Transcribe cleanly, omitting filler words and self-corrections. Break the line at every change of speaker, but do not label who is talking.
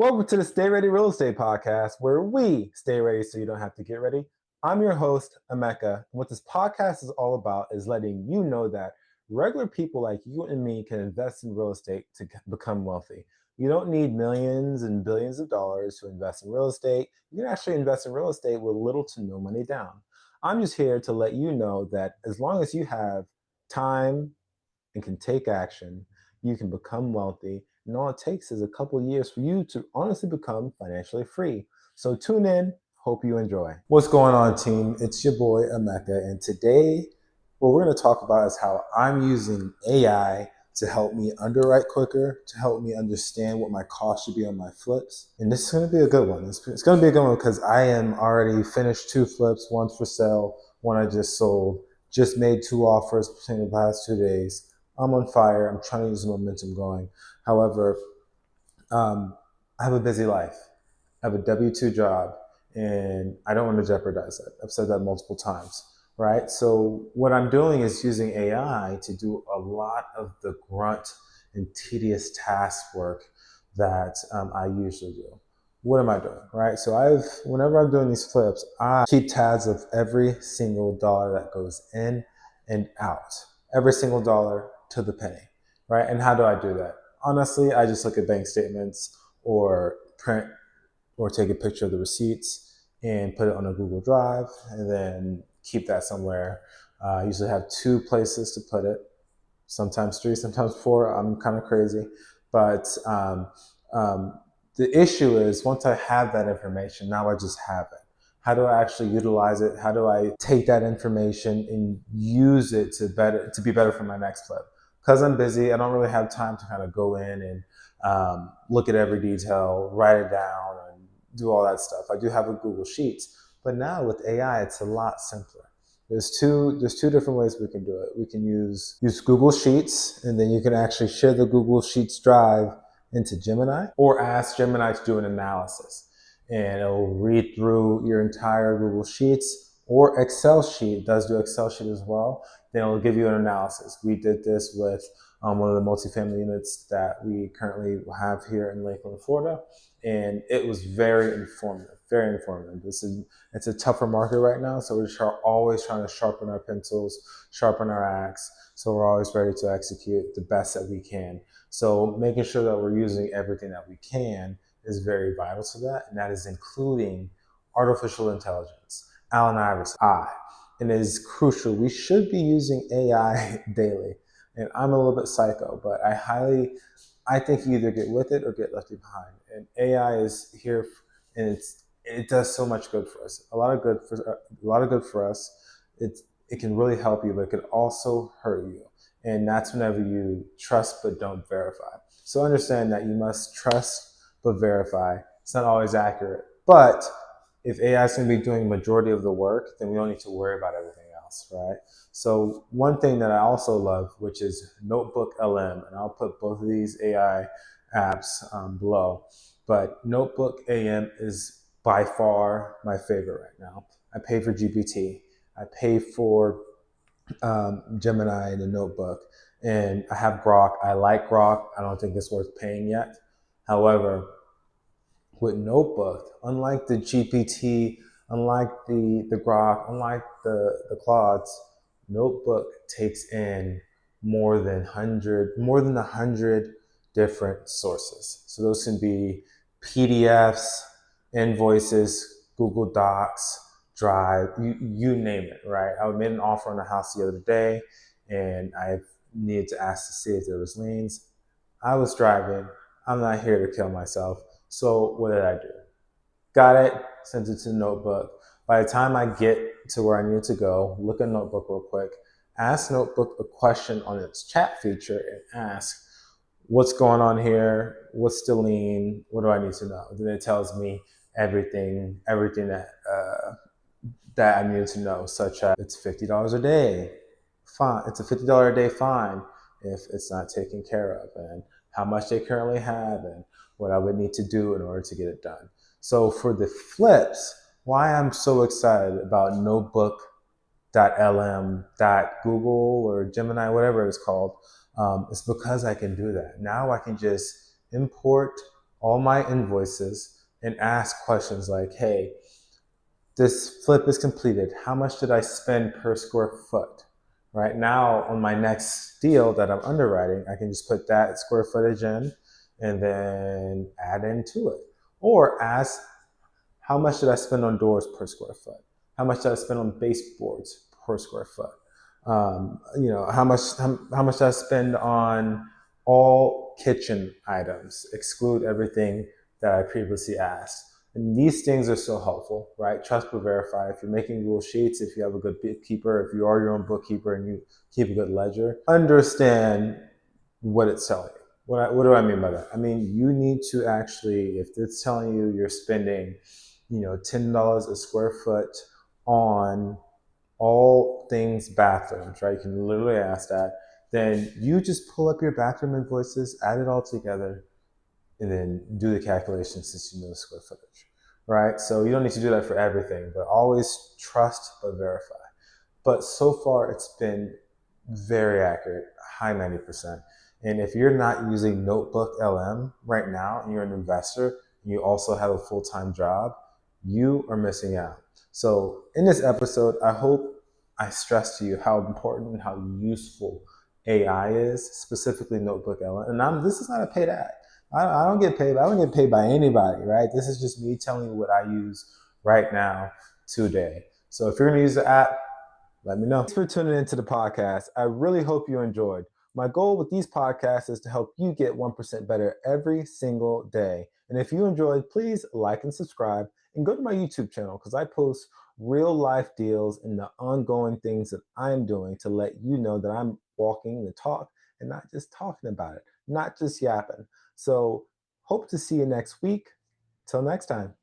Welcome to the Stay Ready Real Estate Podcast, where we stay ready so you don't have to get ready. I'm your host, Emeka. And what this podcast is all about is letting you know that regular people like you and me can invest in real estate to become wealthy. You don't need millions and billions of dollars to invest in real estate. You can actually invest in real estate with little to no money down. I'm just here to let you know that as long as you have time and can take action, you can become wealthy. And all it takes is a couple of years for you to honestly become financially free. So tune in. Hope you enjoy. What's going on, team? It's your boy, Emeka. And today, what we're going to talk about is how I'm using AI to help me underwrite quicker, to help me understand what my cost should be on my flips. And this is going to be a good one. It's going to be a good one because I am already finished 2 flips, one's for sale, one I just sold, just made 2 offers between the past 2 days. I'm on fire. I'm trying to use the momentum going. However, I have a busy life. I have a W-2 job, and I don't want to jeopardize that. I've said that multiple times, right? So what I'm doing is using AI to do a lot of the grunt and tedious task work that I usually do. What am I doing, right? So whenever I'm doing these flips, I keep tabs of every single dollar that goes in and out, every single dollar to the penny, right? And how do I do that? Honestly, I just look at bank statements or print or take a picture of the receipts and put it on a Google Drive and then keep that somewhere. I usually have 2 places to put it, sometimes 3, sometimes 4. I'm kind of crazy. But the issue is once I have that information, now I just have it. How do I actually utilize it? How do I take that information and use it to be better for my next flip? Because I'm busy, I don't really have time to kind of go in and look at every detail, write it down, and do all that stuff. I do have a Google Sheets, but now with AI, it's a lot simpler. There's two different ways we can do it. We can use Google Sheets, and then you can actually share the Google Sheets drive into Gemini, or ask Gemini to do an analysis, and it'll read through your entire Google Sheets or Excel sheet. It does do Excel sheet as well. Then it'll give you an analysis. We did this with one of the multifamily units that we currently have here in Lakeland, Florida, and it was very informative. Very informative. It's a tougher market right now, so we're always trying to sharpen our pencils, sharpen our axe, so we're always ready to execute the best that we can. So making sure that we're using everything that we can is very vital to that, and that is including artificial intelligence, Allen Iverson, and it is crucial. We should be using AI daily, and I'm a little bit psycho, but I think you either get with it or get left behind. And AI is here, and it does so much good for us. A lot of good for us. It can really help you, but it can also hurt you. And that's whenever you trust but don't verify. So understand that you must trust but verify. It's not always accurate. But if AI is going to be doing the majority of the work, then we don't need to worry about everything else, right? So one thing that I also love, which is Notebook LM, and I'll put both of these AI apps below. But Notebook AM is by far my favorite right now. I pay for GPT. I pay for Gemini and the Notebook, and I have Grok. I like Grok. I don't think it's worth paying yet. However, with Notebook, unlike the GPT, unlike the Grok, unlike the Claudes, Notebook takes in more than a hundred different sources. So those can be PDFs, invoices, Google Docs, Drive, you name it, right? I made an offer on a house the other day, and I needed to ask to see if there was liens. I was driving. I'm not here to kill myself. So what did I do? Got it, sent it to the Notebook. By the time I get to where I need to go, look at Notebook real quick, ask Notebook a question on its chat feature and ask, what's going on here? What's the lien? What do I need to know? Then it tells me everything that I needed to know, such as it's $50 a day. Fine, it's a $50 a day fine if it's not taken care of, and how much they currently have, and what I would need to do in order to get it done. So for the flips, why I'm so excited about Notebook.lm, Google or Gemini, whatever it's called, is because I can do that. Now I can just import all my invoices and ask questions like, hey, this flip is completed. How much did I spend per square foot? Right now, on my next deal that I'm underwriting, I can just put that square footage in and then add into it. Or ask, how much did I spend on doors per square foot? How much did I spend on baseboards per square foot? How much did I spend on all kitchen items? Exclude everything that I previously asked. And these things are so helpful, right? Trust but verify. If you're making rule sheets, if you have a good bookkeeper, if you are your own bookkeeper and you keep a good ledger, understand what it's telling you. What do I mean by that? I mean, you need to actually, if it's telling you you're spending, $10 a square foot on all things bathrooms, right? You can literally ask that. Then you just pull up your bathroom invoices, add it all together, and then do the calculations since you know the square footage, right? So you don't need to do that for everything, but always trust but verify. But so far, it's been very accurate, high 90%. And if you're not using Notebook LM right now and you're an investor and you also have a full-time job, you are missing out. So in this episode, I hope I stress to you how important and how useful AI is, specifically Notebook LM. And this is not a paid ad. I don't get paid. I don't get paid by anybody, right? This is just me telling you what I use right now today. So if you're going to use the app, let me know. Thanks for tuning into the podcast. I really hope you enjoyed. My goal with these podcasts is to help you get 1% better every single day. And if you enjoyed, please like and subscribe and go to my YouTube channel because I post real life deals and the ongoing things that I'm doing to let you know that I'm walking the talk and not just talking about it, not just yapping. So hope to see you next week. Till next time.